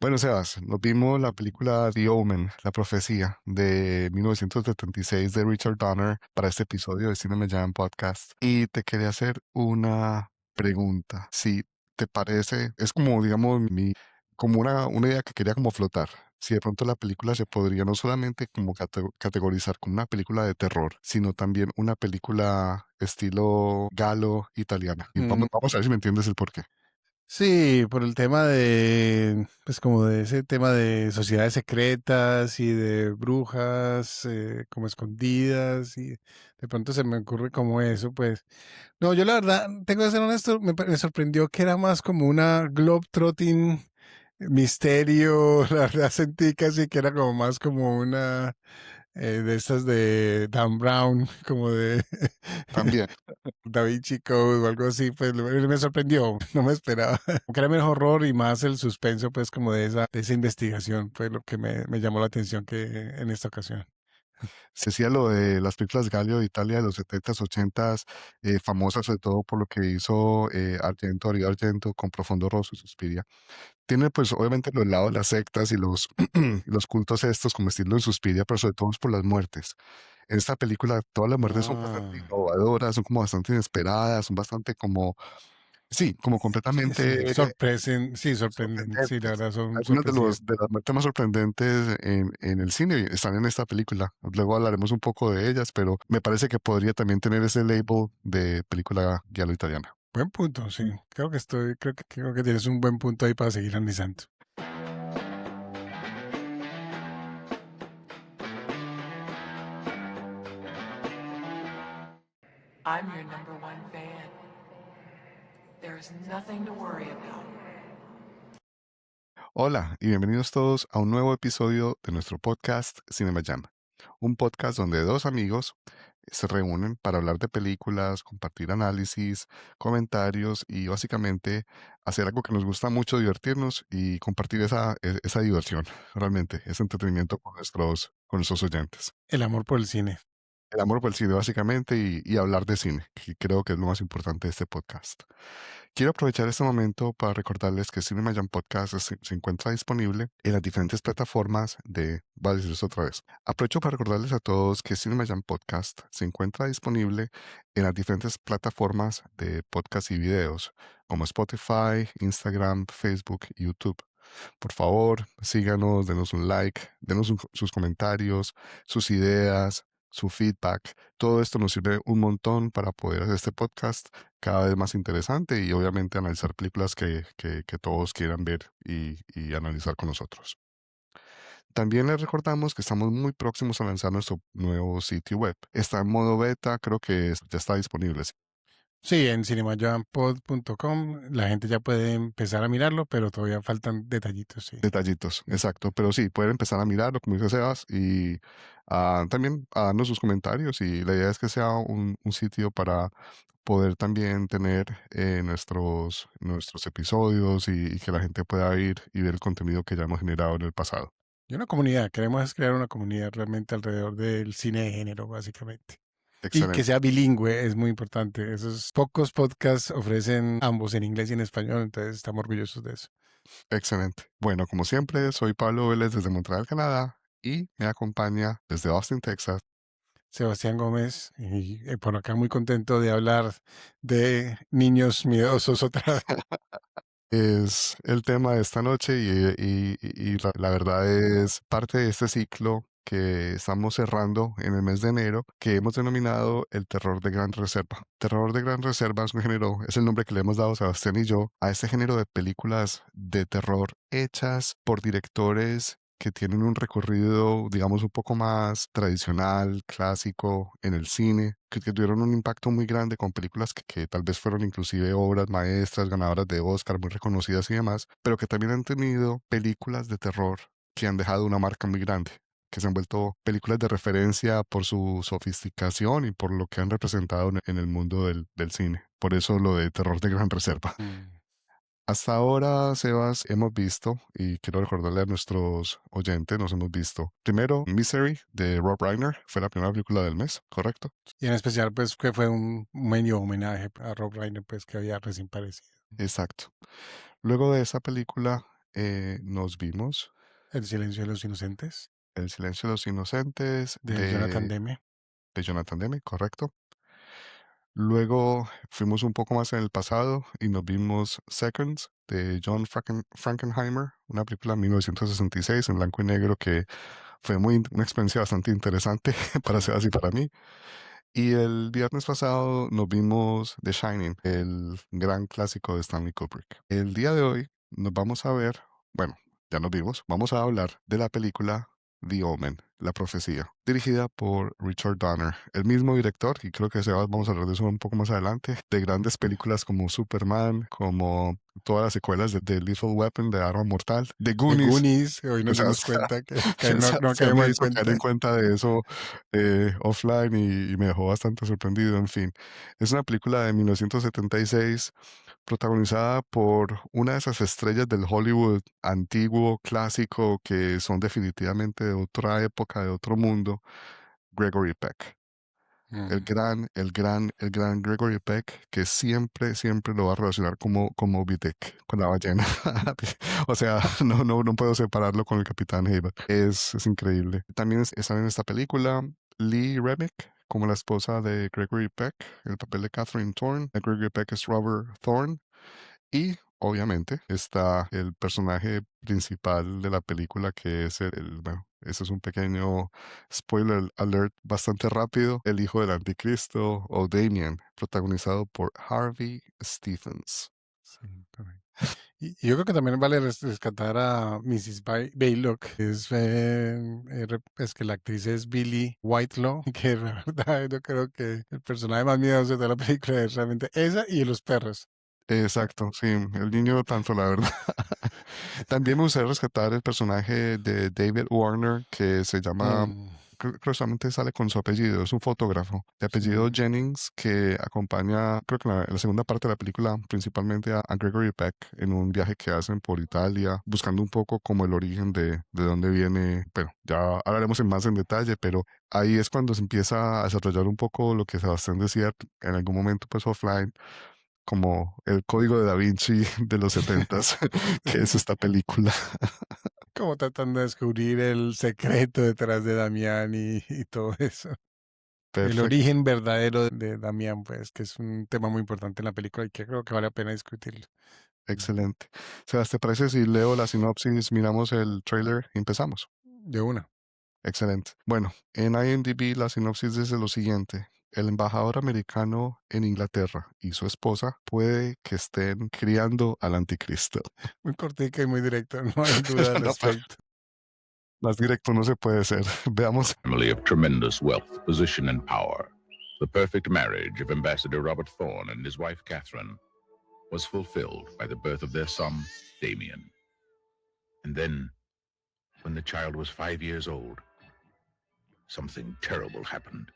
Bueno, Sebas, nos vimos la película The Omen, La Profecía, de 1976 de Richard Donner para este episodio de Cine Me Llaman Podcast. Y te quería hacer una pregunta. Si te parece, es como, digamos, como una idea que quería como flotar. Si de pronto la película se podría no solamente como categorizar como una película de terror, sino también una película estilo galo italiana. Y Mm, vamos a ver si me entiendes el porqué. sí, por el tema de, pues como de ese tema de sociedades secretas y de brujas como escondidas y de pronto se me ocurre como eso, pues. No, yo la verdad, tengo que ser honesto, me sorprendió que era más como una globetrotting misterio, la verdad sentí casi que era como más como una de estas de Dan Brown, como de También. Da Vinci Code o algo así, pues me sorprendió, no me esperaba. Que era menos horror y más el suspenso, pues como de esa investigación, fue lo que me llamó la atención que en esta ocasión. Se decía lo de las películas Galio de Italia de los 70s, 80s, famosas sobre todo por lo que hizo Argento, Dario Argento con Profondo Rosso y Suspiria. Tiene pues obviamente los lados de las sectas y los, los cultos estos como estilo en Suspiria, pero sobre todo es por las muertes. En esta película todas las muertes son bastante Ah, innovadoras, son como bastante inesperadas, son bastante como, sí, como sí, completamente sí, sorprenden, sí, la sorprendentes. verdad son Algunas sorpresivas. de las muertes más sorprendentes en el cine están en esta película. Luego hablaremos un poco de ellas, pero me parece que podría también tener ese label de película giallo italiana. Buen punto, sí. Creo que tienes un buen punto ahí para seguir analizando. I'm your number one fan. There's nothing to worry about. Hola y bienvenidos todos a un nuevo episodio de nuestro podcast Cinema Jam, un podcast donde dos amigos se reúnen para hablar de películas, compartir análisis, comentarios y básicamente hacer algo que nos gusta mucho, divertirnos y compartir esa diversión, realmente, ese entretenimiento con nuestros oyentes. El amor por el cine. El amor por el cine, básicamente, y hablar de cine, que creo que es lo más importante de este podcast. Quiero aprovechar este momento para recordarles que Cinema Jam Podcast se encuentra disponible en las diferentes plataformas de... Voy a decir eso otra vez. Aprovecho para recordarles a todos que Cinema Jam Podcast se encuentra disponible en las diferentes plataformas de podcast y videos, como Spotify, Instagram, Facebook y YouTube. Por favor, síganos, denos un like, denos sus comentarios, sus ideas, su feedback. Todo esto nos sirve un montón para poder hacer este podcast cada vez más interesante y obviamente analizar películas que todos quieran ver y analizar con nosotros. También les recordamos que estamos muy próximos a lanzar nuestro nuevo sitio web. Está en modo beta, creo que ya está disponible. ¿Sí? Sí, en cinemajam.com la gente ya puede empezar a mirarlo, pero todavía faltan detallitos, sí. Detallitos, exacto. Pero sí, pueden empezar a mirarlo, como dice Sebas, y también a darnos sus comentarios. Y la idea es que sea un sitio para poder también tener nuestros episodios y que la gente pueda ir y ver el contenido que ya hemos generado en el pasado. Y una comunidad, queremos es crear una comunidad realmente alrededor del cine de género, básicamente. Y que Excelente, sea bilingüe es muy importante. Esos pocos podcasts ofrecen ambos en inglés y en español, entonces estamos orgullosos de eso. excelente. Bueno, como siempre, soy Pablo Vélez desde Montreal, Canadá, y me acompaña desde Austin, Texas. Sebastián Gómez, y por acá muy contento de hablar de niños miedosos otra vez. Es el tema de esta noche y la verdad es parte de este ciclo que estamos cerrando en el mes de enero, que hemos denominado el terror de gran reserva. Terror de gran reserva es un género, es el nombre que le hemos dado Sebastián y yo a este género de películas de terror hechas por directores que tienen un recorrido, digamos, un poco más tradicional, clásico en el cine, que tuvieron un impacto muy grande con películas que tal vez fueron inclusive obras maestras, ganadoras de Oscar, muy reconocidas y demás, pero que también han tenido películas de terror que han dejado una marca muy grande, que se han vuelto películas de referencia por su sofisticación y por lo que han representado en el mundo del cine. Por eso lo de terror de gran reserva. Mm. Hasta ahora, Sebas, hemos visto, y quiero recordarle a nuestros oyentes, nos hemos visto primero Misery de Rob Reiner, fue la primera película del mes, ¿correcto? Y en especial, pues, que fue un medio homenaje a Rob Reiner, pues, que había recién parecido. Exacto. Luego de esa película nos vimos El silencio de los inocentes, El silencio de los inocentes de Jonathan Demme. de Jonathan Demme, correcto. Luego fuimos un poco más en el pasado y nos vimos Seconds de John Frankenheimer, una película de 1966 en blanco y negro que fue una experiencia bastante interesante para ser así para mí. Y el viernes pasado nos vimos The Shining, el gran clásico de Stanley Kubrick. El día de hoy nos vamos a ver, bueno, ya nos vimos, vamos a hablar de la película The Omen, La Profecía, dirigida por Richard Donner, el mismo director, y creo que vamos a hablar de eso un poco más adelante, de grandes películas como Superman, como todas las secuelas de Lethal Weapon, de Arma Mortal, de The Goonies. Goonies, hoy O nos sea, dimos cuenta que no, no se me caímos en hizo caer en cuenta. cuenta de eso offline y me dejó bastante sorprendido. En fin, es una película de 1976 protagonizada por una de esas estrellas del Hollywood antiguo, clásico, que son definitivamente de otra época, de otro mundo, Gregory Peck. Mm. El gran Gregory Peck, que siempre lo va a relacionar como Moby Dick, con la ballena. O sea, no puedo separarlo con el Capitán Haber. Es increíble. También está en esta película Lee Remick como la esposa de Gregory Peck, el papel de Catherine Thorne. Gregory Peck es Robert Thorne. Y obviamente está el personaje principal de la película que es bueno, ese es un pequeño spoiler alert bastante rápido, el hijo del anticristo o Damien, protagonizado por Harvey Stephens. Sí, correcto. Y yo creo que también vale rescatar a Mrs. Baylock, que es que la actriz es Billie Whitelaw, que la verdad yo creo que el personaje más miedoso de toda la película es realmente esa y los perros. Exacto, sí, el niño no tanto, la verdad. También me gustaría rescatar el personaje de David Warner, que se llama, Mm, creo que solamente sale con su apellido, es un fotógrafo de sí, apellido Jennings, que acompaña, creo que en la segunda parte de la película, principalmente a Gregory Peck en un viaje que hacen por Italia, buscando un poco como el origen de dónde viene, pero ya hablaremos más en detalle, pero ahí es cuando se empieza a desarrollar un poco lo que Sebastián decía en algún momento, pues offline, como el código de Da Vinci de los setentas, que es esta película. como tratando de descubrir el secreto detrás de Damián y todo eso. El Perfecto, origen verdadero de Damián, pues, que es un tema muy importante en la película y que creo que vale la pena discutirlo. Mm. excelente. Sebas, ¿te parece si leo la sinopsis, miramos el trailer y empezamos? De una. Excelente. Bueno, en IMDb la sinopsis dice lo siguiente. El embajador americano en Inglaterra y su esposa puede que estén criando al anticristo. Muy cortica y muy directa, no hay duda al No, respecto. más directo no se puede ser. Veamos. Family of tremendous wealth, position, and power. The perfect marriage of Ambassador Robert Thorne and his wife Catherine was fulfilled by the birth of their son, Damien. And then, when the child was 5 years old, something terrible happened.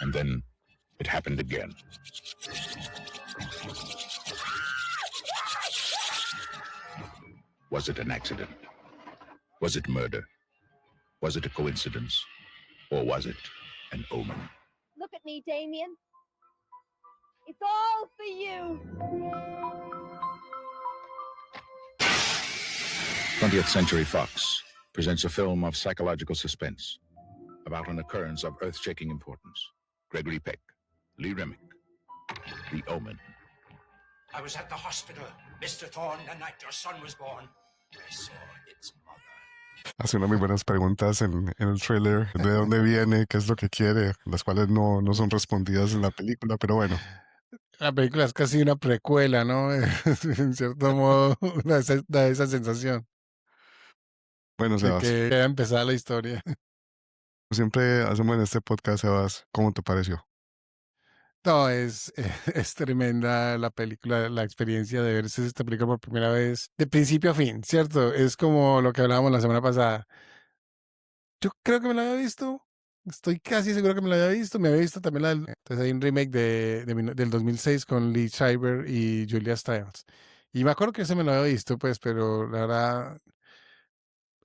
And then it happened again. Was it an accident? Was it murder? Was it a coincidence? Or was it an omen? Look at me, Damien. It's all for you. 20th Century Fox presents a film of psychological suspense about an occurrence of earth-shaking importance. Gregory Peck, Lee Remick, The Omen. I was at the hospital, Mr. Thorne, the night your son was born. I saw its mother. Hace unas muy buenas preguntas en el trailer. ¿De dónde viene? ¿Qué es lo que quiere? Las cuales no son respondidas en la película, pero bueno. La película es casi una precuela, ¿no? En cierto modo, da esa sensación Bueno, de Sebas, que ya empezada la historia. siempre hacemos en este podcast, Sebas, ¿cómo te pareció? No, es tremenda la película, la experiencia de verse esta película por primera vez, de principio a fin, ¿cierto? Es como lo que hablábamos la semana pasada. Yo creo que me la había visto, estoy casi seguro que me la había visto, me había visto también entonces hay un remake del 2006 con Lee Schreiber y Julia Stiles. Y me acuerdo que ese me lo había visto, pues, pero la verdad,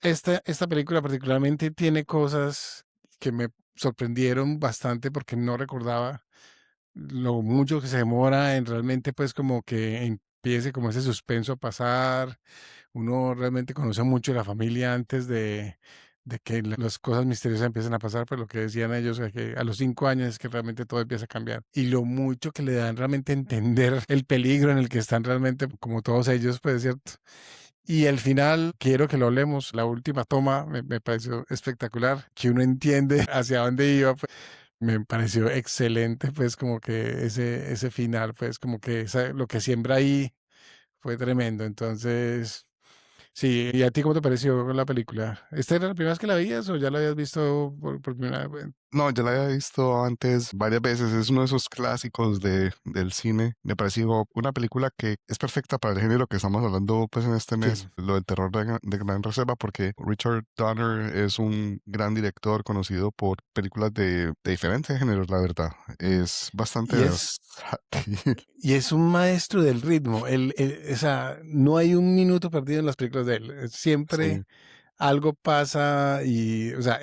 esta película particularmente tiene cosas que sorprendieron bastante porque no recordaba lo mucho que se demora en realmente pues como que empiece como ese suspenso a pasar. Uno realmente conoce mucho de la familia antes de que las cosas misteriosas empiecen a pasar, pues lo que decían ellos, que a los 5 años es que realmente todo empieza a cambiar. Y lo mucho que le dan realmente a entender el peligro en el que están realmente, como todos ellos, pues, ¿cierto? Y el final, quiero que lo hablemos, la última toma me pareció espectacular, que uno entiende hacia dónde iba, pues, me pareció excelente, pues como que ese final, pues como que lo que siembra ahí fue tremendo. Entonces, sí, ¿y a ti cómo te pareció la película? ¿Esta era la primera vez que la veías o ya la habías visto por primera vez? No, ya la había visto antes varias veces. Es uno de esos clásicos del cine. Me pareció una película que es perfecta para el género que estamos hablando pues en este Sí. mes, lo del terror de Gran Reserva, porque Richard Donner es un gran director conocido por películas de diferentes géneros, la verdad. Es bastante Y es, versátil. y es un maestro del ritmo. O sea, no hay un minuto perdido en las películas de él. Sí. Siempre algo pasa y, o sea,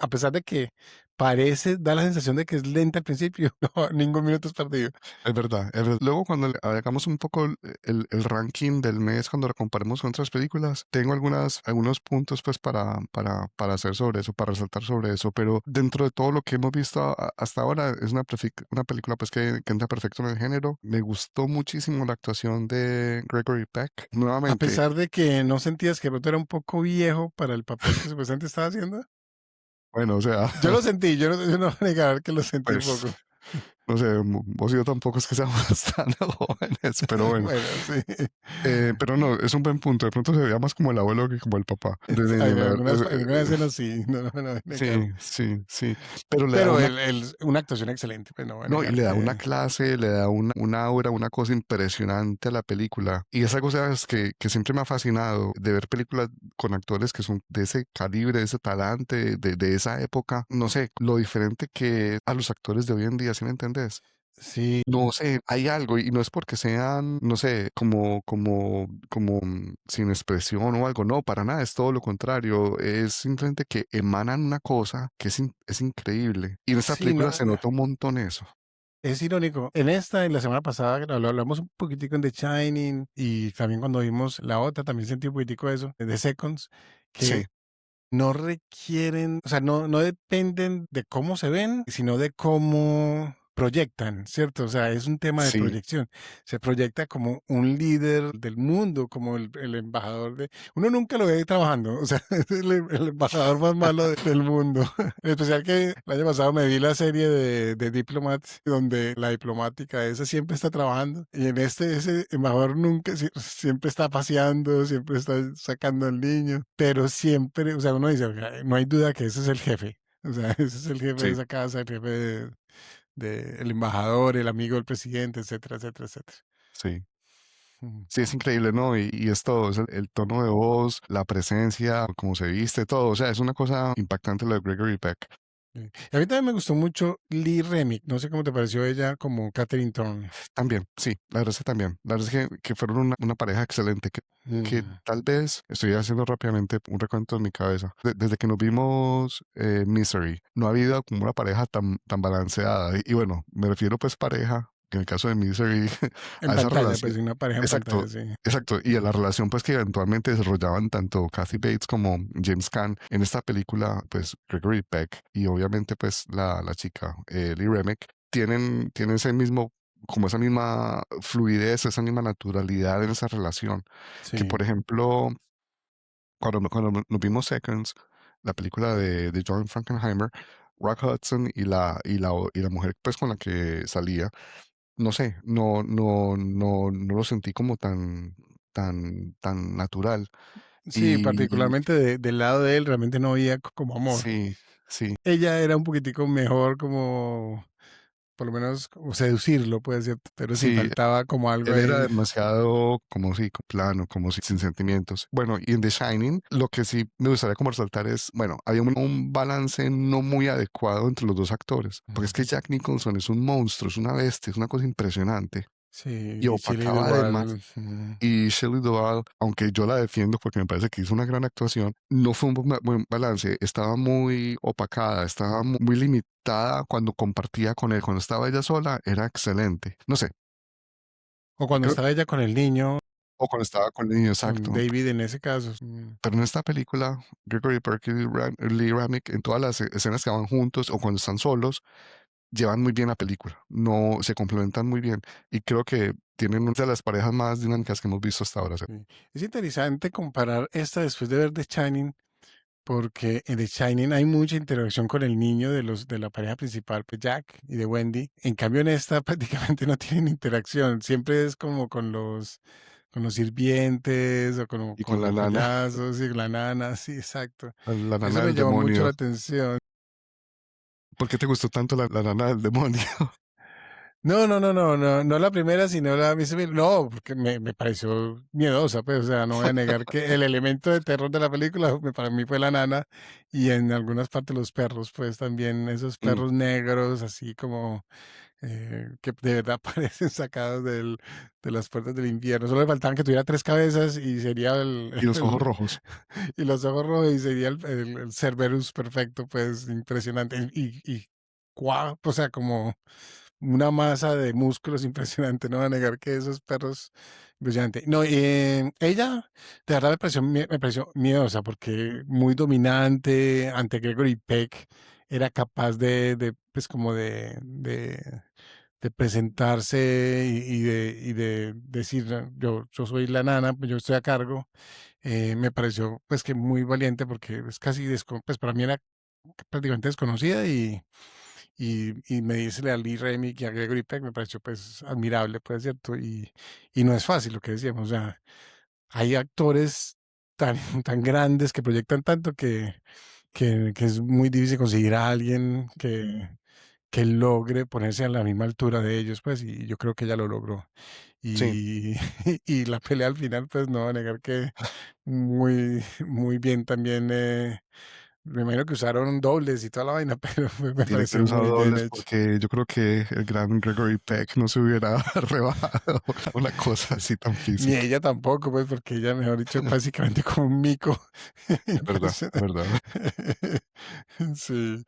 a pesar de que parece, da la sensación de que es lenta al principio, no, ningún minuto es perdido. Es verdad, es verdad. Luego, cuando hagamos un poco el ranking del mes, cuando lo comparemos con otras películas, tengo algunos puntos pues para hacer sobre eso, para resaltar sobre eso, pero dentro de todo lo que hemos visto hasta ahora, es una película pues que entra perfecto en el género. Me gustó muchísimo la actuación de Gregory Peck. A Nuevamente, pesar de que no sentías que Roto era un poco viejo para el papel que supuestamente estaba haciendo. bueno, o sea, Yo lo sentí, yo no voy a negar que lo sentí un pues, poco. no sé, vos y yo tampoco es que seamos tan jóvenes, pero bueno. Bueno, sí. Pero no, es un buen punto. De pronto se veía más como el abuelo que como el papá de niño, En la algunas, verdad. en algunas escenas sí, no voy a negar. Sí, sí, sí. Pero le da Pero una, una actuación excelente, pues no voy a no, y negar le da una que... clase, le da una aura, una cosa impresionante a la película. Y esa cosa es que siempre me ha fascinado de ver películas con actores que son de ese calibre, de ese talante, de esa época. No sé, lo diferente que a los actores de hoy en día, ¿sí me entendés? Sí, No sé, hay algo y no es porque sean, no sé, como sin expresión o algo, no, para nada, es todo lo contrario, es simplemente que emanan una cosa que es increíble. Y en esta sí, película no, se nota un montón eso. es irónico. En esta y la semana pasada lo hablamos un poquitico en The Shining y también cuando vimos la otra también sentí un poquitico eso, de Seconds, que Sí, no requieren, o sea, no dependen de cómo se ven, sino de cómo proyectan, ¿cierto? O sea, es un tema de sí, proyección. Se proyecta como un líder del mundo, como el embajador de... Uno nunca lo ve trabajando, o sea, es el embajador más malo del mundo. En especial que el año pasado me vi la serie de Diplomat, donde la diplomática esa siempre está trabajando. Y en ese embajador nunca, siempre está paseando, siempre está sacando al niño, pero siempre, o sea, uno dice, "Oiga, no hay duda que ese es el jefe. O sea, ese es el jefe de sí, esa casa, el jefe el embajador, el amigo del presidente, etcétera, etcétera, etcétera. sí. Mm. Sí, es increíble, ¿no? Y es todo, es el tono de voz, la presencia, cómo se viste, todo. O sea, es una cosa impactante lo de Gregory Peck. Sí. Y a mí también me gustó mucho Lee Remick. No sé cómo te pareció ella como Catherine Thorne. También, sí, la verdad es que también. La verdad es que fueron una pareja excelente que Mm. tal vez estoy haciendo rápidamente un recuento en mi cabeza. Desde que nos vimos Misery, no ha habido como una pareja tan balanceada. Y bueno, me refiero pues pareja, en el caso de Misery, En a esa pantalla, relación. pues una pareja en Exacto, pantalla, sí. exacto. Y a la relación pues que eventualmente desarrollaban tanto Kathy Bates como James Caan en esta película, pues Gregory Peck y obviamente pues la chica Lee Remick tienen ese mismo como esa misma fluidez, esa misma naturalidad en esa relación. Que Sí, por ejemplo, cuando nos vimos Seconds, la película de John Frankenheimer, Rock Hudson y la mujer pues con la que salía, no sé, no lo sentí como tan natural. sí, Y particularmente del lado de él realmente no había como amor. sí, sí, Ella era un poquitico mejor como, por lo menos, como seducirlo, puede ser, pero sí sí, faltaba como algo él era ahí. demasiado como sí, plano, como sin sentimientos. Bueno, y en The Shining, lo que sí me gustaría como resaltar es, bueno, había un balance no muy adecuado entre los dos actores, porque es que Jack Nicholson es un monstruo, es una bestia, es una cosa impresionante. Sí, y y Shelley opacaba además. Duvall. Y Shelley Duvall, aunque yo la defiendo porque me parece que hizo una gran actuación, no fue un buen balance. Estaba muy opacada, estaba muy limitada cuando compartía con él. Cuando estaba ella sola, era excelente. No sé, O cuando creo, estaba ella con el niño, o cuando estaba con el niño, con exacto. David en ese caso. Pero en esta película, Gregory Peck y Lee Ramick, en todas las escenas que van juntos o cuando están solos, llevan muy bien la película. No se complementan muy bien. Y creo que tienen una de las parejas más dinámicas que hemos visto hasta ahora. Sí. Es interesante comparar esta después de ver The Shining, porque en The Shining hay mucha interacción con el niño de la pareja principal, pues Jack y de Wendy. En cambio, en esta prácticamente no tienen interacción. Siempre es como con los sirvientes o Y con con la los nana, payasos y la nana, sí, exacto. la Eso nana me del llamó mucho la demonio. atención. ¿Por qué te gustó tanto la nana del demonio? No la primera, sino la no, porque me pareció miedosa, pues, o sea, no voy a negar que el elemento de terror de la película para mí fue la nana y en algunas partes los perros, pues también esos Mm, perros negros, así como que de verdad parecen sacados de las puertas del infierno. Solo le faltaban que tuviera tres cabezas y sería y los ojos rojos. y los ojos rojos y sería el Cerberus perfecto, pues impresionante. O sea, como una masa de músculos impresionante, no va a negar que esos perros, impresionante. No, ella de verdad me pareció miedosa porque muy dominante ante Gregory Peck, era capaz pues como de presentarse y de decir, "No, yo soy la nana, pues yo estoy a cargo". Me pareció pues que muy valiente porque es casi, pues para mí era prácticamente desconocida y medírsele a Lee Remick y a Gregory Peck me pareció pues admirable, pues cierto, y no es fácil lo que decíamos, o sea, hay actores tan, tan grandes que proyectan tanto que es muy difícil conseguir a alguien que logre ponerse a la misma altura de ellos, pues, y yo creo que ella lo logró. Sí, Y, y la pelea al final, pues no voy a negar que muy, muy bien también. Me imagino que usaron dobles y toda la vaina, pero me tiene que haber pareció usado muy bien dobles hecho. porque yo creo que el gran Gregory Peck no se hubiera rebajado a una cosa así tan Ni física. ella tampoco, pues, porque ella, mejor dicho, básicamente como un mico. Es verdad, es Impresionante. verdad. Sí.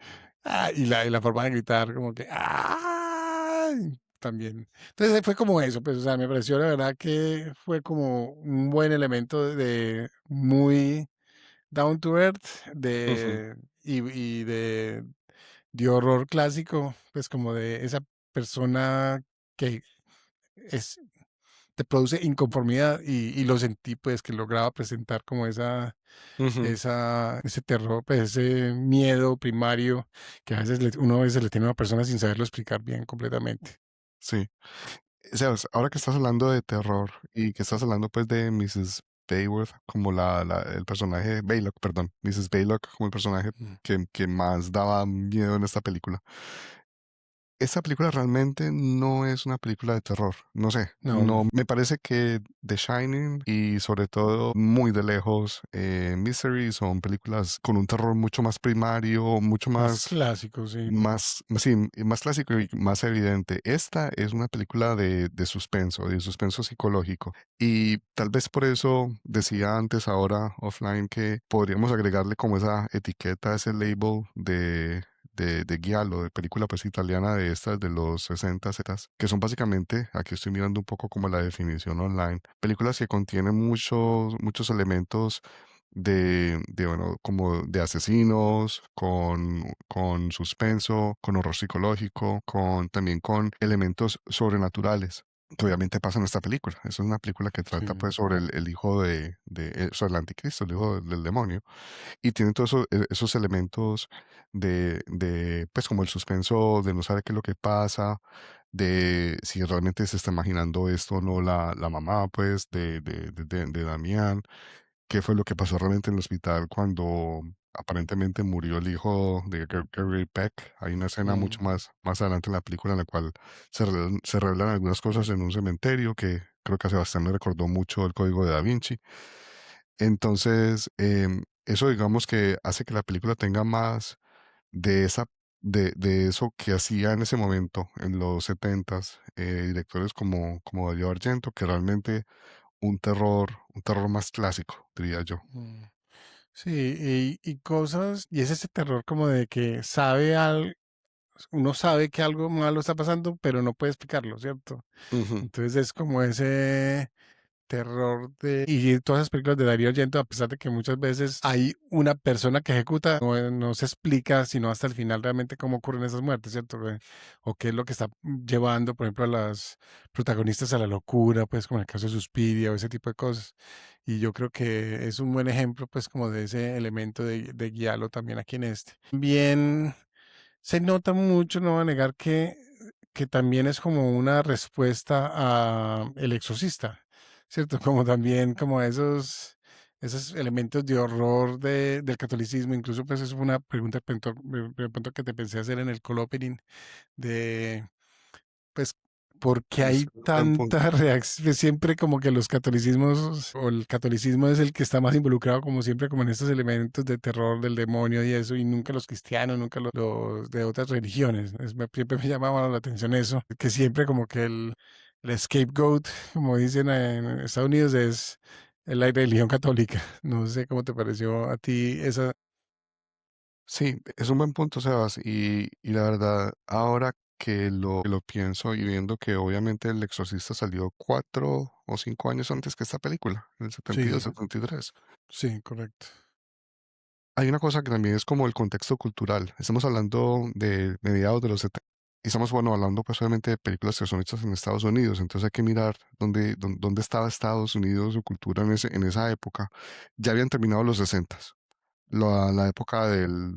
Y la forma de gritar, como que ¡ay! También. Entonces fue como eso, pues, o sea, me pareció la verdad que fue como un buen elemento de muy down to earth, Ujú, y de horror clásico, pues como de esa persona que es te produce inconformidad y lo sentí pues que lograba presentar como ujú, ese terror, pues ese miedo primario que a veces uno a veces le tiene a una persona sin saberlo explicar bien completamente. sí. Sebas, ahora que estás hablando de terror y que estás hablando pues de Mrs. Bayworth como el personaje, Baylock, perdón, Mrs. Baylock como el personaje Mm. que más daba miedo en esta película. Esta película realmente no es una película de terror, no sé, No, no, me parece que The Shining y sobre todo muy de lejos Mystery son películas con un terror mucho más primario, mucho más más clásico, sí. sí, más clásico y más evidente. Esta es una película de suspenso psicológico. Y tal vez por eso decía antes, ahora offline, que podríamos agregarle como esa etiqueta, ese label de giallo, de película pues italiana de estas de los 60, que son básicamente, aquí estoy mirando un poco como la definición online, películas que contienen muchos elementos bueno, como de asesinos, con suspenso, con horror psicológico, también con elementos sobrenaturales, que obviamente pasan en esta película. Es una película que trata Sí. pues sobre el hijo sobre el anticristo, el hijo del demonio, y tiene todos esos elementos pues como el suspenso de no saber qué es lo que pasa, de si realmente se está imaginando esto o no la mamá, pues, de Damián, qué fue lo que pasó realmente en el hospital cuando aparentemente murió el hijo de Gary Peck. Hay una escena Mm. mucho más adelante en la película en la cual se revelan algunas cosas en un cementerio que creo que a Sebastián le recordó mucho el Código de Da Vinci. Entonces, eso digamos que hace que la película tenga más de esa de eso que hacía en ese momento, en los setentas, directores como Dario Argento, que realmente un terror más clásico, diría yo. Mm. Sí, y cosas, y es ese terror como de que uno sabe que algo malo está pasando, pero no puede explicarlo, ¿cierto? Ujú. Entonces es como ese terror y todas esas películas de Darío Argento, a pesar de que muchas veces hay una persona que ejecuta, no se explica sino hasta el final realmente cómo ocurren esas muertes, ¿cierto? O qué es lo que está llevando, por ejemplo, a las protagonistas a la locura, pues como en el caso de Suspiria o ese tipo de cosas. Y yo creo que es un buen ejemplo, pues como de ese elemento de guiarlo también aquí en este. Bien, se nota mucho, no voy a negar que también es como una respuesta a El Exorcista, ¿cierto? Como también como esos elementos de horror del catolicismo, incluso pues eso fue una pregunta de pronto que te pensé hacer en el call opening, de pues, ¿por qué Es hay un buen tanta punto. reacción? Siempre como que los catolicismos o el catolicismo es el que está más involucrado como siempre como en estos elementos de terror del demonio y eso, y nunca los cristianos, nunca los de otras religiones. Siempre me llamaba la atención eso, que siempre como que el scapegoat, como dicen en Estados Unidos, es la religión católica. No sé cómo te pareció a ti esa. Sí, es un buen punto, Sebas, y la verdad, ahora que lo pienso y viendo que obviamente El Exorcista salió 4 o 5 años antes que esta película, en el Sí, 72, 73. sí, correcto. Hay una cosa que también es como el contexto cultural. Estamos hablando de mediados de los 70 y estamos, bueno, hablando pues obviamente de películas que son hechas en Estados Unidos, entonces hay que mirar dónde estaba Estados Unidos, su cultura en esa época. Ya habían terminado los 60, la época del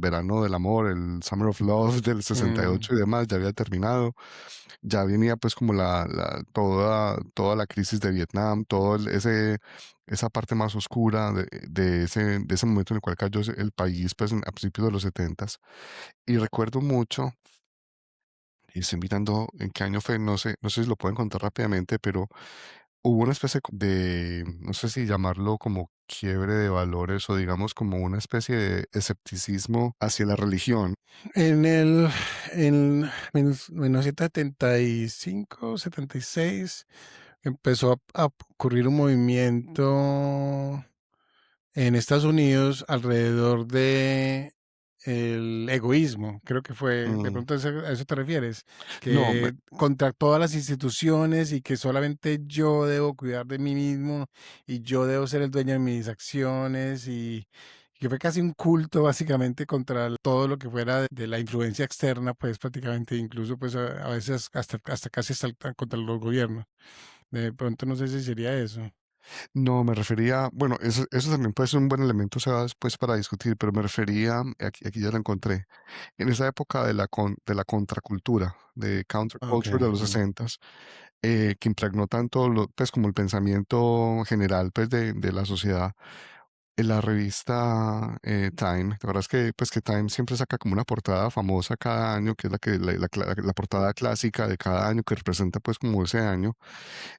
verano del amor, el Summer of Love del 68 y demás, ya había terminado. Ya venía pues como toda la crisis de Vietnam, esa parte más oscura de ese momento en el cual cayó el país pues a principios de los 70. Y recuerdo mucho, y estoy mirando en qué año fue, no sé si lo pueden contar rápidamente, pero hubo una especie no sé si llamarlo como quiebre de valores o digamos como una especie de escepticismo hacia la religión. En el en 1975, 76 empezó a ocurrir un movimiento en Estados Unidos alrededor de el egoísmo, creo que fue, de Mm, pronto a eso te refieres, no, que contra todas las instituciones y que solamente yo debo cuidar de mí mismo y yo debo ser el dueño de mis acciones y que fue casi un culto básicamente contra todo lo que fuera de la influencia externa, pues prácticamente incluso pues a veces hasta casi hasta contra los gobiernos. De pronto no sé si sería eso. no, me refería, bueno, eso también puede ser un buen elemento, se va después para discutir, pero me refería, aquí ya lo encontré, en esa época de la contracultura, de Ok. counterculture de los 60, que impregnó tanto pues como el pensamiento general pues de la sociedad. En la revista Time, la verdad es que, pues, que Time siempre saca como una portada famosa cada año, que es la portada clásica de cada año que representa pues como ese año.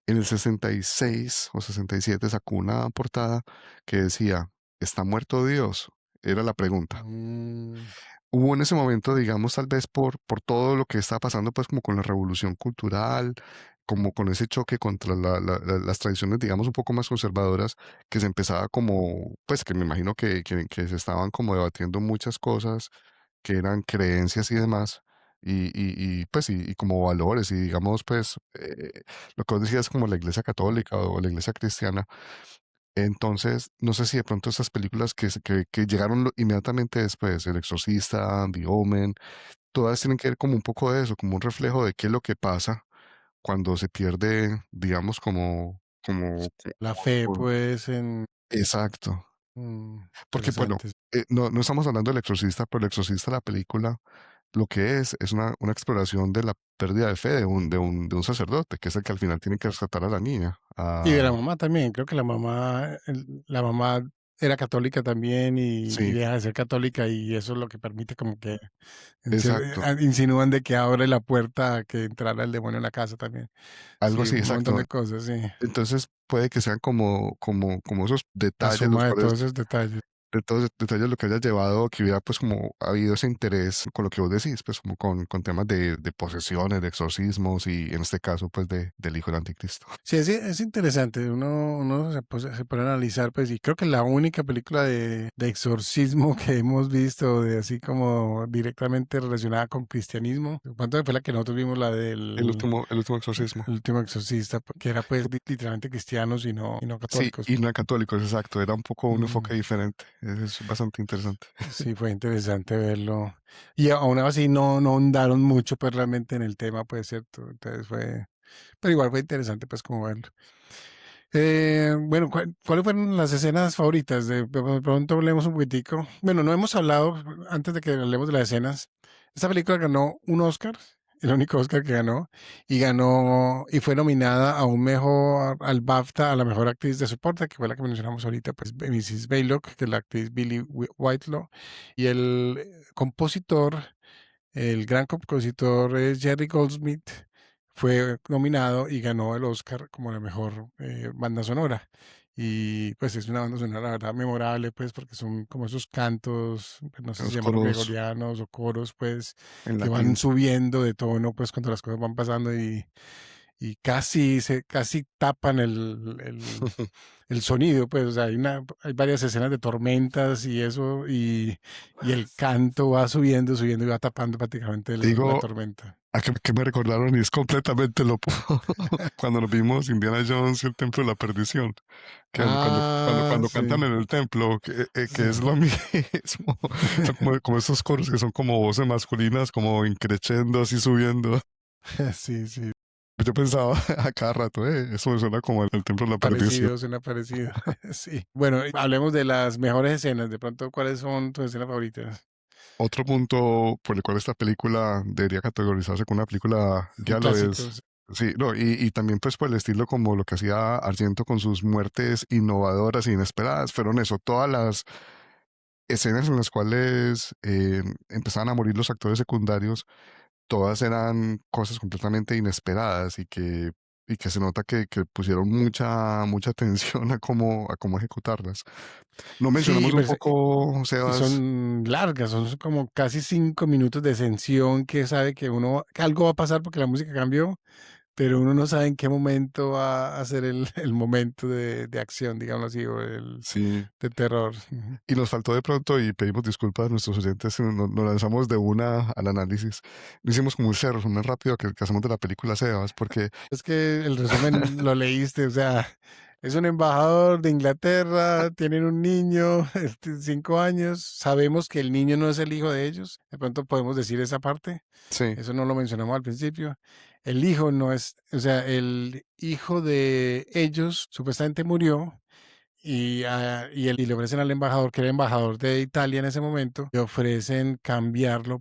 En el 66 o 67 sacó una portada que decía, ¿está muerto Dios? Era la pregunta. Mm, Hubo en ese momento, digamos, tal vez por todo lo que está pasando, pues como con la revolución cultural, como con ese choque contra las tradiciones, digamos, un poco más conservadoras, que se empezaba como, pues que me imagino que se estaban como debatiendo muchas cosas que eran creencias y demás. Y como valores y digamos pues lo que vos decías como la iglesia católica o la iglesia cristiana. Entonces, no sé si de pronto esas películas que llegaron inmediatamente después, El Exorcista, The Omen, todas tienen que ver como un poco de eso, como un reflejo de qué es lo que pasa cuando se pierde, digamos, la fe, como- pues, exacto. Porque, bueno, interesante. no estamos hablando del Exorcista, pero El Exorcista, la película, lo que es una exploración de la pérdida de fe de un sacerdote, que es el que al final tiene que rescatar a la niña. Y de la Ah, mamá también, creo que la mamá era católica también y sí, deja de ser católica y eso es lo que permite como que exacto. insinúan de que abre la puerta a que entrara el demonio en la casa también. Algo Sí, así, un montón exacto. de cosas, sí. Entonces puede que sean como esos La detalles los suma de cuales, todos esos detalles. de todos los detalles lo que haya llevado, que hubiera pues como habido ese interés con lo que vos decís, pues como con temas de posesiones, de exorcismos y en este caso pues del hijo del anticristo. Sí, es interesante. Uno se pone a analizar, pues, y creo que la única película de exorcismo que hemos visto, de así como directamente relacionada con cristianismo, ¿cuánto fue la que nosotros vimos? La del El último exorcismo. el último exorcista, que era pues literalmente cristianos y no Sí, católicos. y no católicos, exacto, era un poco un Mm, enfoque diferente, es bastante interesante. sí, fue interesante verlo. Y aún así no ahondaron mucho pues realmente en el tema, pues, ¿cierto? Entonces pero igual fue interesante pues como verlo. Bueno, ¿cuáles fueron las escenas favoritas? De pronto hablemos un poquitico. Bueno, no hemos hablado, antes de que hablemos de las escenas. Esta película ganó un Oscar, el único Oscar que ganó, y fue nominada a un mejor, al BAFTA, a la mejor actriz de soporte, que fue la que mencionamos ahorita, pues Mrs. Baylock, que es la actriz Billie Whitelaw, y el compositor, el gran compositor es Jerry Goldsmith, fue nominado y ganó el Oscar como la mejor banda sonora. Y pues es una banda sonora, la verdad, memorable, pues, porque son como esos cantos, pues, no sé si Los llamarlo coros gregorianos o coros, pues, en que van latín. subiendo de tono, pues, cuando las cosas van pasando y casi tapan el sonido, pues, o sea, hay varias escenas de tormentas y eso, y el canto va subiendo y va tapando prácticamente la Digo, tormenta. a que me recordaron y es completamente lo cuando nos vimos Indiana Jones y el Templo de la Perdición, que Ah, cuando cantan sí, en el templo, que es sí, lo mismo, son como esos coros que son como voces masculinas, como increchendo, así subiendo. sí, sí, Yo pensaba a cada rato, eso me suena como el Templo de la Perdición. parecido, suena parecido, sí. Bueno, hablemos de las mejores escenas, de pronto, ¿cuáles son tus escenas favoritas? Otro punto por el cual esta película debería categorizarse como una película Un giallo clásico, es, sí, no, y también pues por el estilo como lo que hacía Argento con sus muertes innovadoras e inesperadas, fueron eso, todas las escenas en las cuales empezaban a morir los actores secundarios, todas eran cosas completamente inesperadas y que se nota que pusieron mucha atención a cómo ejecutarlas. No sí, mencionamos un pues, poco, y Sebas. son largas, son como casi 5 minutos de tensión que sabe que algo va a pasar porque la música cambió, pero uno no sabe en qué momento va a ser el momento de acción, digamos así, o Sí, de terror. Ujú. y nos faltó de pronto, y pedimos disculpas a nuestros oyentes, si nos lanzamos de una al análisis. No hicimos como un resumen rápido que hacemos de la película Sebas, porque Es que el resumen lo leíste, o sea, es un embajador de Inglaterra, tienen un niño, 5 años, sabemos que el niño no es el hijo de ellos, de pronto podemos decir esa parte. sí, Eso no lo mencionamos al principio. El hijo no es, o sea, el hijo de ellos supuestamente murió y le ofrecen al embajador, que era embajador de Italia en ese momento, le ofrecen cambiarlo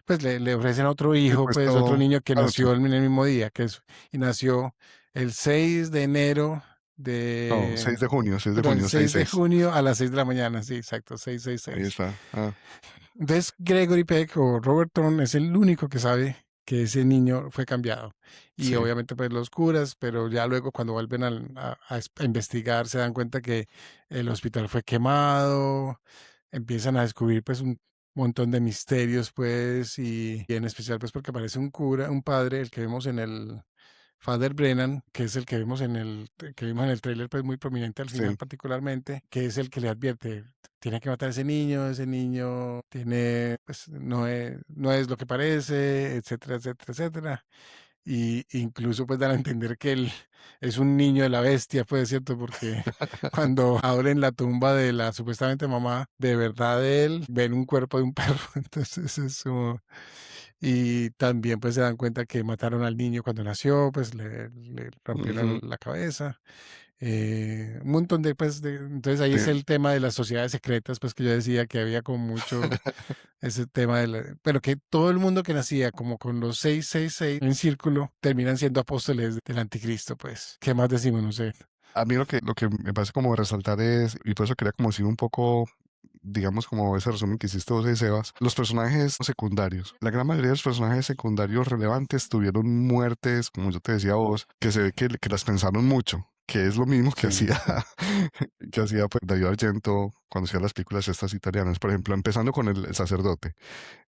pues le ofrecen a otro sí, hijo, pues otro puesto, niño que claro, sí, nació en el mismo día, y nació el 6 de enero no, de, 6 de perdón, el junio, 6 6 de 6 junio a las 6 de la mañana, sí, exacto, ahí 666. está. Ah, Entonces, Gregory Peck o Robert Thorne es el único que sabe que ese niño fue cambiado. Y sí, obviamente, pues los curas, pero ya luego cuando vuelven a investigar, se dan cuenta que el hospital fue quemado, empiezan a descubrir, pues, un montón de misterios, pues, y en especial, pues, porque aparece un cura, un padre, el que vemos en el Father Brennan, que es el que vemos que vimos en el tráiler, pues muy prominente al final sí. particularmente, que es el que le advierte, tiene que matar a ese niño tiene, pues no es lo que parece, etcétera, etcétera, etcétera. Y incluso pues dan a entender que él es un niño de la bestia, pues, ¿cierto? Porque cuando abren la tumba de la supuestamente mamá de verdad de él, ven un cuerpo de un perro. Entonces es como... Y también pues se dan cuenta que mataron al niño cuando nació, pues le rompieron Ujú, la cabeza. Un montón entonces ahí sí. es el tema de las sociedades secretas, pues que yo decía que había como mucho ese tema pero que todo el mundo que nacía como con los 666 en círculo terminan siendo apóstoles del anticristo, pues. ¿Qué más decimos? No sé. A mí lo que me parece como resaltar es, y por eso quería como decir un poco, digamos como ese resumen que hiciste vos, Sebas, los personajes secundarios. La gran mayoría de los personajes secundarios relevantes tuvieron muertes, como yo te decía a vos, que se ve que las pensaron mucho. que es lo mismo que Sí. hacía, que hacía pues, Dario Argento cuando hacía las películas estas italianas. Por ejemplo, empezando con el sacerdote,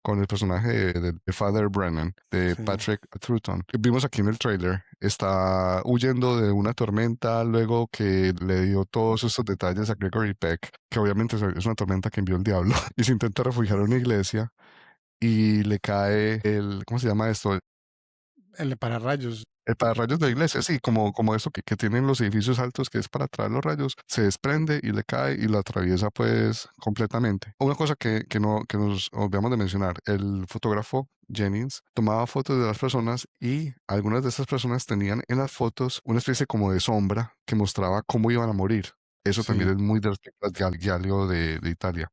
con el personaje de Father Brennan, de Sí. Patrick Troughton. Vimos aquí en el trailer, está huyendo de una tormenta luego que le dio todos estos detalles a Gregory Peck, que obviamente es una tormenta que envió el diablo, y se intenta refugiar en una iglesia y le cae ¿cómo se llama esto? El pararrayos. El pararrayos de la iglesia, sí, como eso que tienen los edificios altos, que es para traer los rayos, se desprende y le cae y lo atraviesa pues completamente. Una cosa que nos olvidamos de mencionar, el fotógrafo Jennings tomaba fotos de las personas y algunas de esas personas tenían en las fotos una especie como de sombra que mostraba cómo iban a morir. Eso también Sí. es muy de las películas de Giallo de Italia.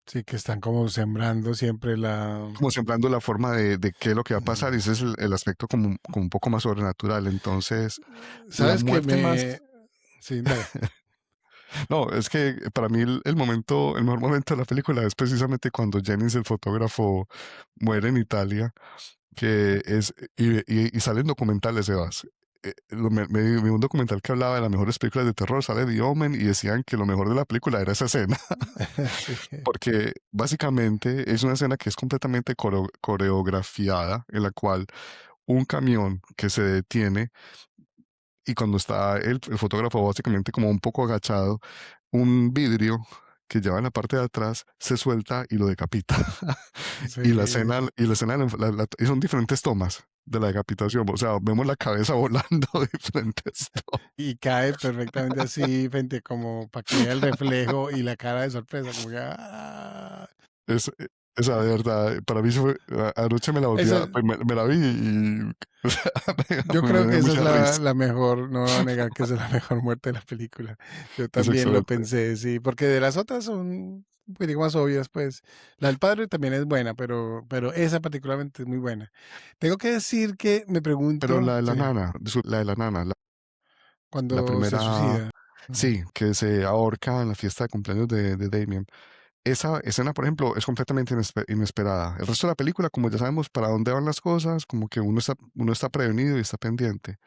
Sí, que están como sembrando siempre la... Como sembrando la forma de qué es lo que va a pasar, y ese es el aspecto como un poco más sobrenatural. Entonces, la ¿Sabes que muerte más... me... Sí, dale. No, es que para mí el mejor momento de la película es precisamente cuando Jennings, el fotógrafo, muere en Italia, que es, y salen documentales, Sebas. Me vi un documental que hablaba de las mejores películas de terror, sale The Omen, y decían que lo mejor de la película era esa escena, Sí. porque básicamente es una escena que es completamente coreografiada, en la cual un camión que se detiene y cuando está el fotógrafo básicamente como un poco agachado, un vidrio que lleva en la parte de atrás se suelta y lo decapita. Y la Sí. escena, y son diferentes tomas de la decapitación, o sea, vemos la cabeza volando diferentes tomas. Y cae perfectamente así, frente como para que vea el reflejo y la cara de sorpresa, como que... ¡ah! Es, esa de verdad, para mí anoche me la volví Esa, pues me la vi y o sea, yo me creo que dio esa es mucha risa. la mejor, no voy a negar que esa es la mejor muerte de la película. Yo Es también lo excelente. pensé, sí, porque de las otras son un poquitico más obvias, pues. La del padre también es buena, pero esa particularmente es muy buena. Tengo que decir que me Pero pregunto, la de la sí, nana, la de la nana, la cuando se primera, suicida. Ujú. sí, que se ahorca en la fiesta de cumpleaños de Damien. Esa escena, por ejemplo, es completamente inesperada. El resto de la película, como ya sabemos para dónde van las cosas, como que uno está prevenido y está pendiente.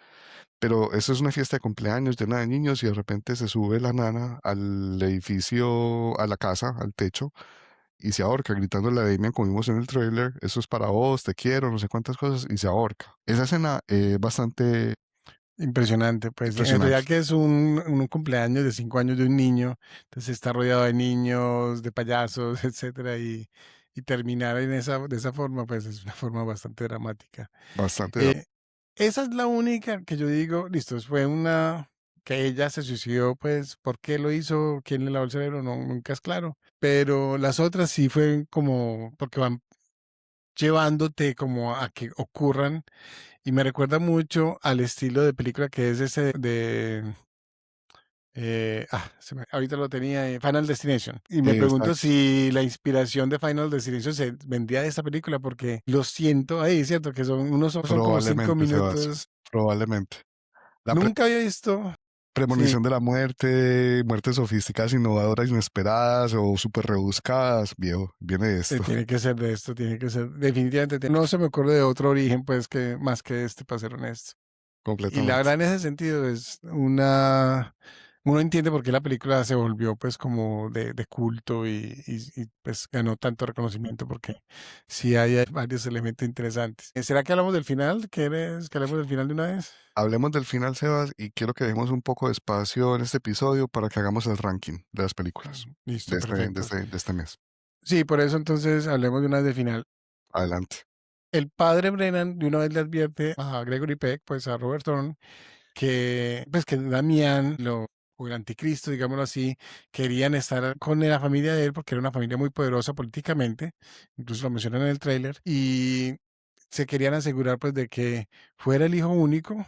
Pero eso es una fiesta de cumpleaños llena de niños y de repente se sube la nana al edificio, a la casa, al techo, y se ahorca gritándole a Damien, como vimos en el trailer, eso es para vos, te quiero, no sé cuántas cosas, y se ahorca. Esa escena es bastante Impresionante, pues en realidad impresionante. que es un cumpleaños de 5 años de un niño, entonces está rodeado de niños, de payasos, etcétera, y terminar de esa forma, pues es una forma bastante dramática. Bastante. Eh, Esa es la única que yo digo, listo, fue una que ella se suicidó, pues, ¿por qué lo hizo? ¿Quién le lavó el cerebro? No, nunca es claro. Pero las otras sí fue como, porque van llevándote como a que ocurran, y me recuerda mucho al estilo de película que es ese de, ahorita lo tenía, Final Destination. Y me pregunto Exacto. si la inspiración de Final Destination se vendría de esta película, porque lo siento ahí, ¿cierto? Que son como cinco Probablemente, Sebas. minutos. Probablemente. La Nunca había visto. Sí, premonición de la muerte, muertes sofisticadas, innovadoras, inesperadas o súper rebuscadas, viejo, viene de esto, tiene que ser de esto, tiene que ser. Definitivamente. No se me ocurre de otro origen, pues, que más que este, para ser honesto. Y la completamente. verdad, en ese sentido, es una. Uno entiende por qué la película se volvió, pues, como de culto pues, ganó tanto reconocimiento, porque sí hay varios elementos interesantes. ¿Será que hablamos del final? ¿Quieres que hablemos del final de una vez? Hablemos del final, Sebas, y quiero que dejemos un poco de espacio en este episodio para que hagamos el ranking de las películas Listo, perfecto. de este mes. Sí, por eso entonces hablemos de una vez del final. Adelante. El padre Brennan de una vez le advierte a Gregory Peck, pues a Robert Thorne, que pues que Damián o el anticristo, digámoslo así, querían estar con la familia de él porque era una familia muy poderosa políticamente, incluso lo mencionan en el tráiler, y se querían asegurar pues de que fuera el hijo único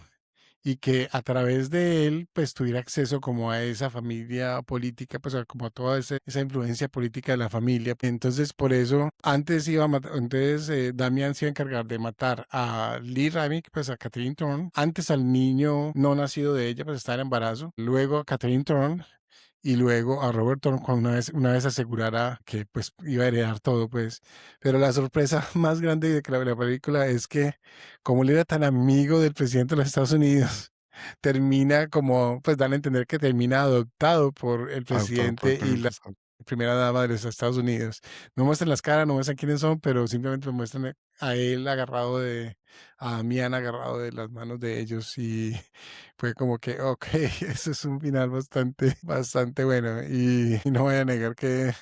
y que a través de él pues tuviera acceso como a esa familia política, pues como a toda esa influencia política de la familia. Entonces por eso antes iba a matar, entonces Damian se iba a encargar de matar a Lee Ramick, pues a Catherine Thorne, antes al niño no nacido de ella, pues estaba en embarazo, luego a Catherine Thorne y luego a Robert Thorne cuando una vez asegurara que pues iba a heredar todo, pues. Pero la sorpresa más grande de la película es que como él era tan amigo del presidente de los Estados Unidos, termina como, pues dan a entender que termina adoptado por el Adoptado por el presidente y la presidente. primera dama de los Estados Unidos. No muestran las caras, no muestran quiénes son, pero simplemente muestran a él agarrado a Damián agarrado de las manos de ellos y fue como que, ok, eso es un final bastante bueno y no voy a negar que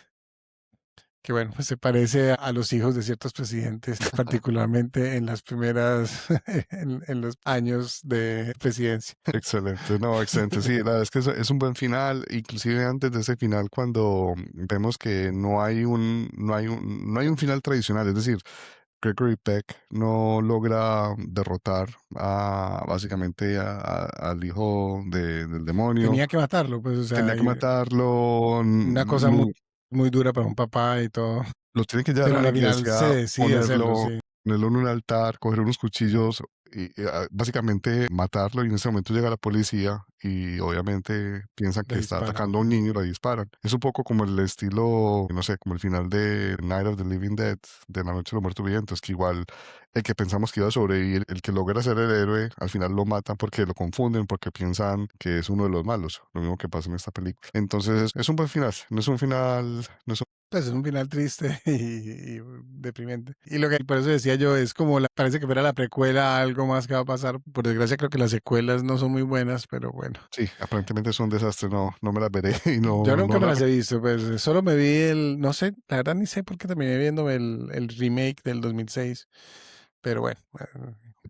bueno, pues se parece a los hijos de ciertos presidentes, particularmente en las primeras, en los años de presidencia. Excelente, no, excelente. Sí, la verdad es que es un buen final, inclusive antes de ese final, cuando vemos que no hay un final tradicional, es decir, Gregory Peck no logra derrotar básicamente al hijo del demonio. Tenía que matarlo, pues, o sea, Tenía que matarlo, una cosa muy dura para un papá y todo, lo tiene que llevar pero a a la la final se iglesia, decide hacerlo, sí, ponerlo en un altar, coger unos cuchillos y básicamente matarlo. Y en ese momento llega la policía y obviamente piensan le que está dispara. atacando a un niño y lo disparan. Es un poco como el estilo, no sé, como el final de Night of the Living Dead, de La Noche de los Muertos Vivientes, que igual el que pensamos que iba a sobrevivir, el que logra ser el héroe, al final lo matan porque lo confunden, porque piensan que es uno de los malos. Lo mismo que pasa en esta película. Entonces, es un buen final. No es un final, no es Pues es un final triste y deprimente. Y lo que por eso decía yo es como parece que fuera la precuela a algo más que va a pasar. Por desgracia creo que las secuelas no son muy buenas, pero bueno. Sí, aparentemente es un desastre, no, no me las veré y Yo no nunca me las las he visto, pues solo me vi no sé, la verdad ni sé por qué terminé viendo el remake del 2006. Pero bueno,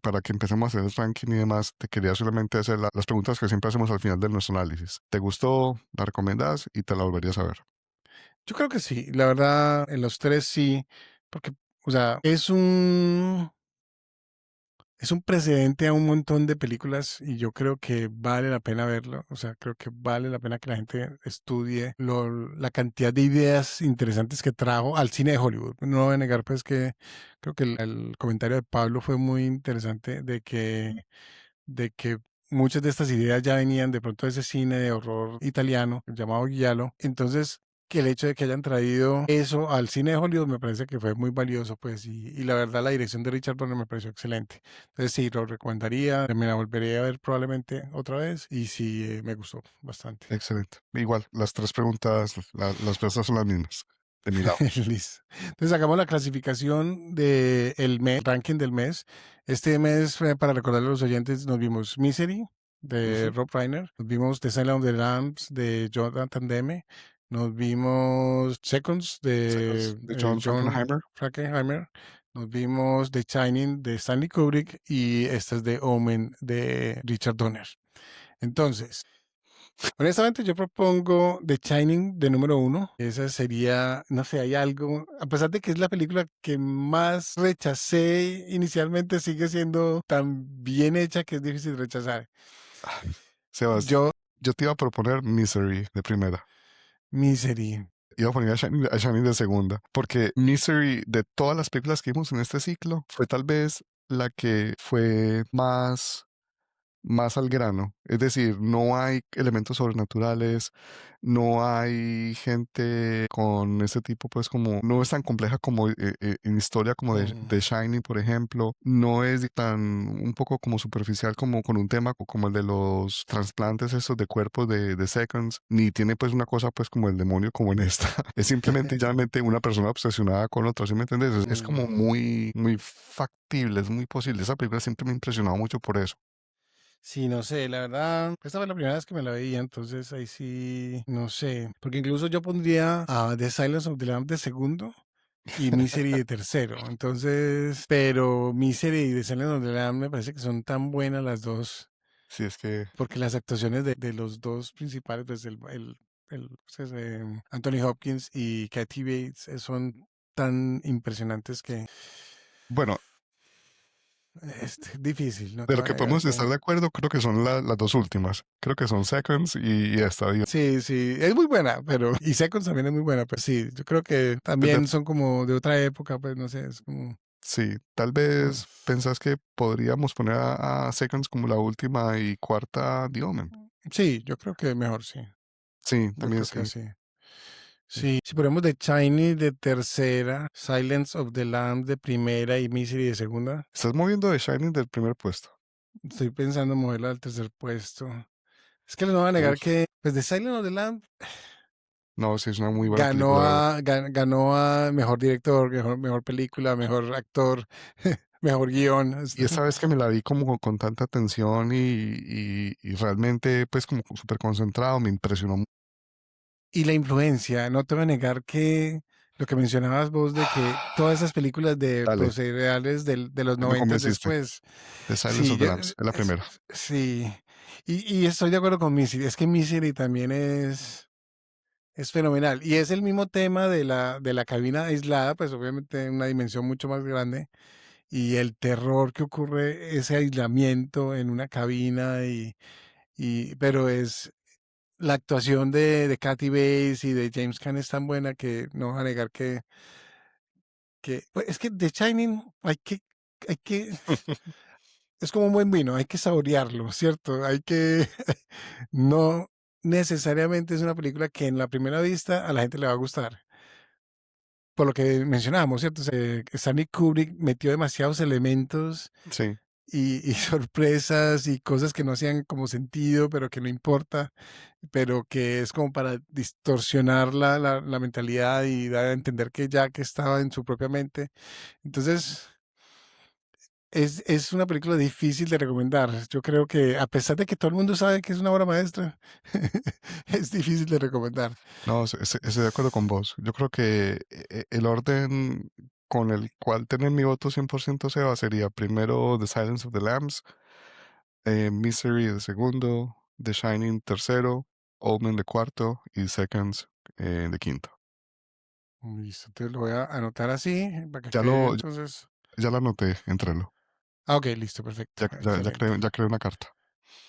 para que empecemos a hacer el ranking y demás, te quería solamente hacer las preguntas que siempre hacemos al final de nuestro análisis. ¿Te gustó? ¿La recomendás? Y te la volverías a ver. yo creo que sí. La verdad, en los tres sí, porque, o sea, es un precedente a un montón de películas y yo creo que vale la pena verlo. O sea, creo que vale la pena que la gente estudie la cantidad de ideas interesantes que trajo al cine de Hollywood. No voy a negar, pues, que creo que el comentario de Pablo fue muy interesante de que muchas de estas ideas ya venían de pronto de ese cine de horror italiano llamado Giallo. Entonces, que el hecho de que hayan traído eso al cine de Hollywood me parece que fue muy valioso, pues, y la verdad la dirección de Richard Donner me pareció excelente. Entonces sí, lo recomendaría, me la volveré a ver probablemente otra vez y sí, me gustó bastante. Excelente. Igual, las tres preguntas, las respuestas son las mismas, de mi lado. Listo. Entonces sacamos la clasificación del mes, ranking del mes. Este mes, para recordarle a los oyentes, nos vimos Misery de Ujú. Rob Reiner, nos vimos The Silence of the Lambs de Jonathan Demme, nos vimos Seconds de De John John Frankenheimer. Frankenheimer, nos vimos The Shining de Stanley Kubrick y esta es de Omen de Richard Donner. Entonces, honestamente, yo propongo The Shining de número 1. Esa sería, no sé, hay algo, a pesar de que es la película que más rechacé inicialmente, sigue siendo tan bien hecha que es difícil rechazar. Sebas, Yo, yo te iba a proponer Misery de primera. Misery. Iba a poner a Shining de segunda. Porque Misery, de todas las películas que vimos en este ciclo, fue tal vez la que fue más al grano. Es decir, no hay elementos sobrenaturales, no hay gente con ese tipo, pues como, no es tan compleja como en historia como de Shining, por ejemplo, no es tan, un poco como superficial como con un tema como el de los trasplantes esos de cuerpos de Seconds, ni tiene pues una cosa pues como el demonio como en esta. Es simplemente llanamente una persona obsesionada con otra, ¿sí me entiendes? Es como muy, muy factible, es muy posible. Esa película siempre me ha impresionado mucho por eso. Sí, no sé, la verdad, esta fue la primera vez que me la veía, entonces ahí sí, no sé, porque incluso yo pondría a The Silence of the Lambs de segundo y Misery de tercero, entonces, pero Misery y The Silence of the Lambs me parece que son tan buenas las dos, Sí, es que porque las actuaciones de los dos principales, pues pues, Anthony Hopkins y Kathy Bates, son tan impresionantes que bueno, es difícil, no de te lo voy a que negar podemos que... estar de acuerdo, creo que son las dos últimas. Creo que son Seconds y esta. Sí, sí, es muy buena, pero... Y Seconds también es muy buena, pero sí, yo creo que también son como de otra época, pues no sé, es como... Sí, tal mm, vez pensás que podríamos poner a Seconds como la última y cuarta The Omen. Sí, yo creo que mejor, sí. Sí, Yo también creo que sí. sí. Sí. Sí, si ponemos The Shiny de tercera, Silence of the Lambs de primera y Misery de segunda. Estás moviendo de Shining del primer puesto. Estoy pensando en moverla al tercer puesto. Es que les voy a negar Uf, que, pues, The Silence of the Lamb no, sí, es una muy buena película, de verdad. ganó a mejor director, mejor película, mejor actor, mejor guión. Y esta vez que me la vi como con tanta atención y realmente pues como súper concentrado, me impresionó. Y la influencia, no te voy a negar que lo que mencionabas vos de que todas esas películas de Dale, procedimentales de los me 90 convenciste. después, The Silence sí, of the Lambs, es la primera. sí. Y estoy de acuerdo con Misery. Es que Misery también es fenomenal. Y es el mismo tema de la cabina aislada, pues obviamente en una dimensión mucho más grande. Y el terror que ocurre, ese aislamiento en una cabina, pero es la actuación de Kathy Bates y de James Caan es tan buena que no van a negar que pues, es que The Shining hay que, es como un buen vino, hay que saborearlo, ¿cierto? Hay que, no necesariamente es una película que en la primera vista a la gente le va a gustar. Por lo que mencionábamos, ¿cierto? Stanley Kubrick metió demasiados elementos Sí, y sorpresas y cosas que no hacían como sentido, pero que no importa, pero que es como para distorsionar la mentalidad y dar a entender que Jack estaba en su propia mente. Entonces, es una película difícil de recomendar. Yo creo que a pesar de que todo el mundo sabe que es una obra maestra, es difícil de recomendar. no, estoy de acuerdo con vos. Yo creo que el orden con el cual tener mi voto 100% Seba sería primero The Silence of the Lambs, Misery de segundo, The Shining tercero, Omen de cuarto y Seconds de quinto. Listo, te lo voy a anotar así para que Ya quede lo, entonces. ya lo anoté, entrelo. Ah, ok, listo, perfecto, excelente. Ya creé una carta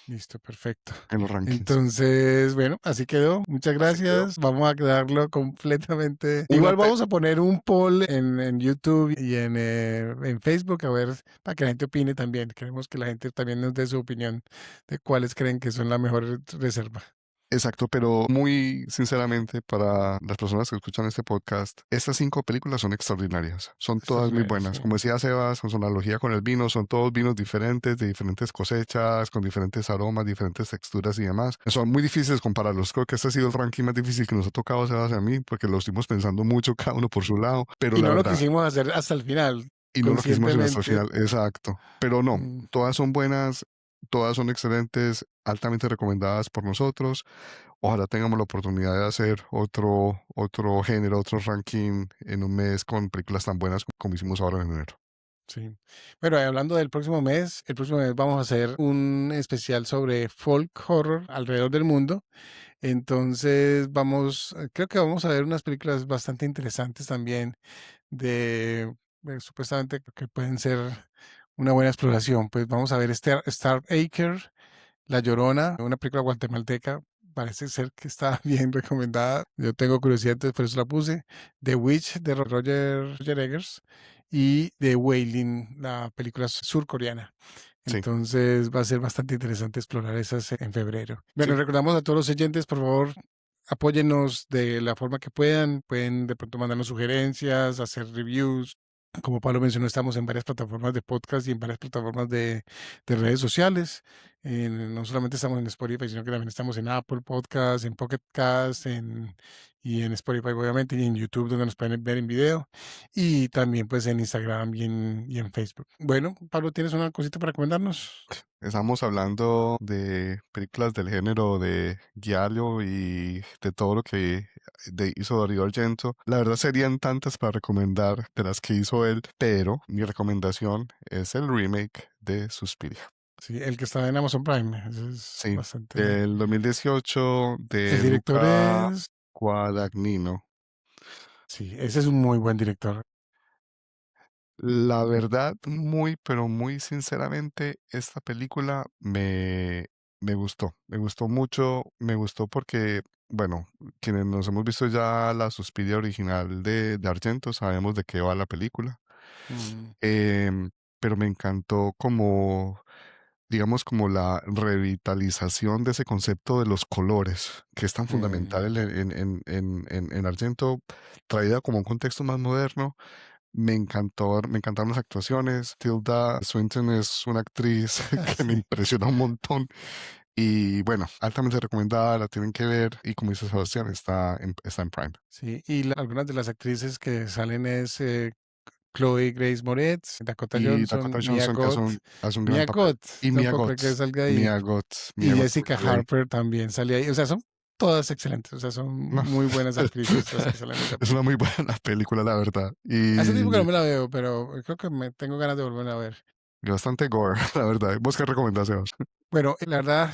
Listo, perfecto. en los rankings. Entonces, bueno, así quedó. Muchas Así quedó. gracias. Vamos a quedarlo completamente. Una Igual pe- vamos a poner un poll en YouTube y en Facebook a ver para que la gente opine también. Queremos que la gente también nos dé su opinión de cuáles creen que son la mejor reserva. Exacto, pero muy sinceramente para las personas que escuchan este podcast, estas 5 películas son extraordinarias, son todas muy Extraordinario, buenas. sí. Como decía Sebas, con su analogía con el vino, son todos vinos diferentes, de diferentes cosechas, con diferentes aromas, diferentes texturas y demás. Son muy difíciles compararlos. Creo que este ha sido el ranking más difícil que nos ha tocado, Sebas, y a mí, porque lo estuvimos pensando mucho cada uno por su lado, pero Y la no lo verdad, quisimos hacer hasta el final, y no lo quisimos en hasta el conscientemente. final, exacto. Pero no, Mm, todas son buenas, todas son excelentes, altamente recomendadas por nosotros. Ojalá tengamos la oportunidad de hacer otro género, otro ranking en un mes con películas tan buenas como hicimos ahora en enero. sí. Bueno, hablando del próximo mes, el próximo mes vamos a hacer un especial sobre folk horror alrededor del mundo. Entonces creo que vamos a ver unas películas bastante interesantes también supuestamente que pueden ser una buena exploración. Pues vamos a ver Star Acre, La Llorona, una película guatemalteca. Parece ser que está bien recomendada. Yo tengo curiosidad, entonces por eso la puse. The Witch de Roger Eggers y The Wailing, la película surcoreana. Sí, Entonces va a ser bastante interesante explorar esas en febrero. Bueno, sí, recordamos a todos los oyentes, por favor, apóyennos de la forma que puedan. Pueden de pronto mandarnos sugerencias, hacer reviews. Como Pablo mencionó, estamos en varias plataformas de podcast y en varias plataformas de redes sociales. No solamente estamos en Spotify, sino que también estamos en Apple Podcasts, en Pocket Casts, y en Spotify, obviamente, y en YouTube, donde nos pueden ver en video. Y también, pues, en Instagram y en Facebook. Bueno, Pablo, ¿tienes una cosita para recomendarnos? estamos hablando de películas del género de Giallo y de todo lo que hizo Dario Argento. La verdad serían tantas para recomendar de las que hizo él, pero mi recomendación es el remake de Suspiria. Sí, el que está en Amazon Prime. Eso es Sí, bastante. del 2018 El de director Luca es. Guadagnino. Sí, ese es un muy buen director. La verdad, muy, pero muy sinceramente, esta película me gustó mucho, me gustó porque, bueno, quienes nos hemos visto ya la Suspiria original de Argento, sabemos de qué va la película. Mm, Em, pero me encantó como, digamos, como la revitalización de ese concepto de los colores, que es tan fundamental mm, en Argento, traída como un contexto más moderno Me encantaron las actuaciones. Tilda Swinton es una actriz que me Sí. impresiona un montón. Y bueno, altamente recomendada, la tienen que ver. Y como dice Sebastián, está en Prime. Sí, y algunas de las actrices que salen es Chloe Grace Moretz, Dakota Y Johnson, Dakota Mia Johnson, que Goth. hace un gran Mia papel. Goth, Y Mia tampoco creo Goth. que salga ahí. Mia Goth. Y Mia Goth Jessica sale ahí. Harper también sale ahí. O sea, son todas excelentes. O sea, son No. muy buenas actrices las que salen en esa Es una película. muy buena película, la verdad. Hace tiempo que no Y me la veo, pero creo que me tengo ganas de volver a ver. bastante gore, la verdad. ¿Vos qué recomendás, Sebas? Bueno, la verdad,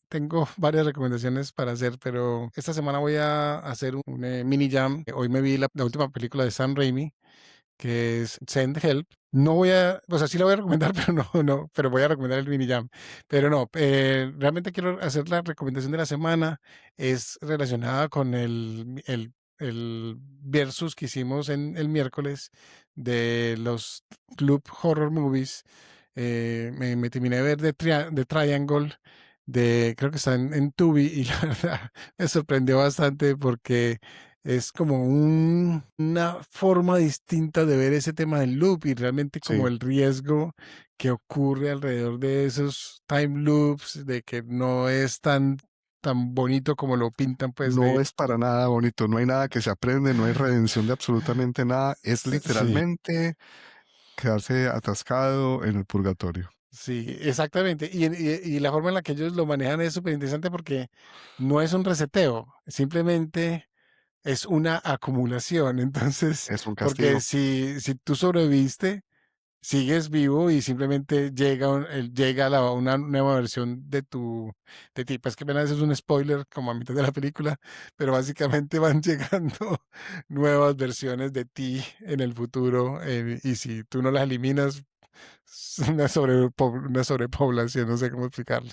tengo varias recomendaciones para hacer, pero esta semana voy a hacer un mini jam. Hoy me vi la última película de Sam Raimi, que es Send Help. No voy a, o sea, sí la voy a recomendar, pero no, pero voy a recomendar el mini jam. Pero no, realmente quiero hacer la recomendación de la semana. Es relacionada con el versus que hicimos en el miércoles de los Club Horror Movies. Me terminé de ver de Triangle, creo que está en Tubi, y la verdad me sorprendió bastante porque es como una forma distinta de ver ese tema del loop y realmente como Sí. el riesgo que ocurre alrededor de esos time loops, de que no es tan bonito como lo pintan, pues No es para nada bonito, no hay nada que se aprende, no hay redención de absolutamente nada. Es sí, literalmente quedarse atascado en el purgatorio. sí, exactamente. Y la forma en la que ellos lo manejan es súper interesante porque no es un reseteo, simplemente es una acumulación. Entonces, Es un porque castigo. si tú sobreviviste, sigues vivo y simplemente llega una nueva versión de ti. Pues que apenas es un spoiler como a mitad de la película, pero básicamente van llegando nuevas versiones de ti en el futuro, y si tú no las eliminas, es una sobrepoblación, no sé cómo explicarlo.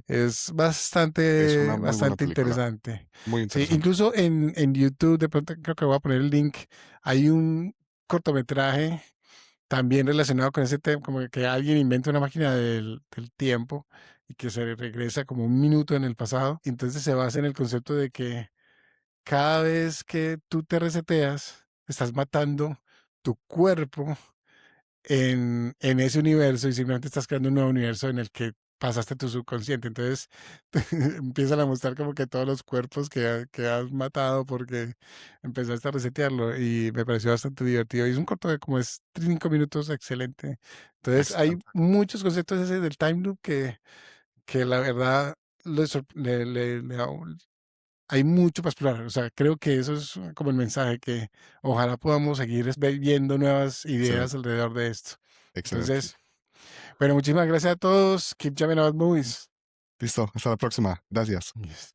Es Es una muy buena bastante película, interesante. muy Sí, interesante. incluso en YouTube, de pronto creo que voy a poner el link, hay un cortometraje también relacionado con ese tema, como que alguien inventa una máquina del tiempo y que se regresa como un minuto en el pasado. Y entonces se basa en el concepto de que cada vez que tú te reseteas, estás matando tu cuerpo en ese universo y simplemente estás creando un nuevo universo en el que pasaste tu subconsciente. Entonces empiezan a mostrar como que todos los cuerpos que has matado porque empezaste a resetearlo y me pareció bastante divertido. Y es un corto de como es 5 minutos, excelente. Entonces hay Excelente. muchos conceptos ese del time loop que la verdad hay mucho para explorar. O sea, creo que eso es como el mensaje, que ojalá podamos seguir viendo nuevas ideas Excelente. alrededor de esto. Excelente. Entonces, bueno, muchísimas gracias a todos. Keep jamming about movies. Listo, hasta la próxima. Gracias. Yes.